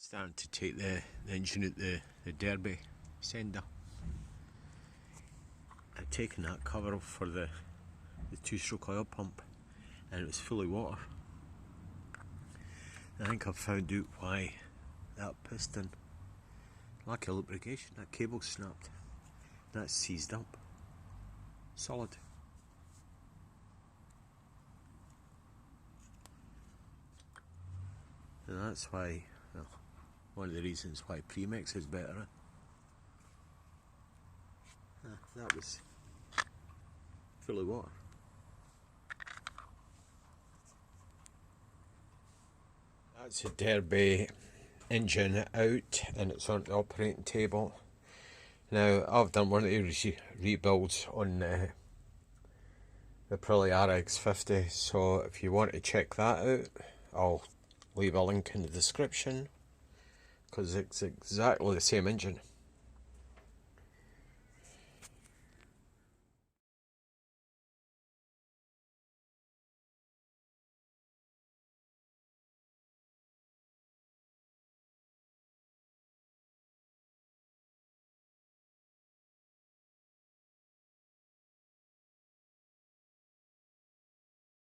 Starting to take the engine out the Derbi Senda. I'd taken that cover off for the two-stroke oil pump and it was full of water. I think I've found out why that piston, lack of lubrication, that cable snapped. That's seized up. Solid. And that's why, well, one of the reasons why premix is better. That was full of water. That's a Derbi engine out and it's on the operating table. Now I've done one of the rebuilds on the Aprilia RX50, so if you want to check that out, I'll leave a link in the description because it's exactly the same engine.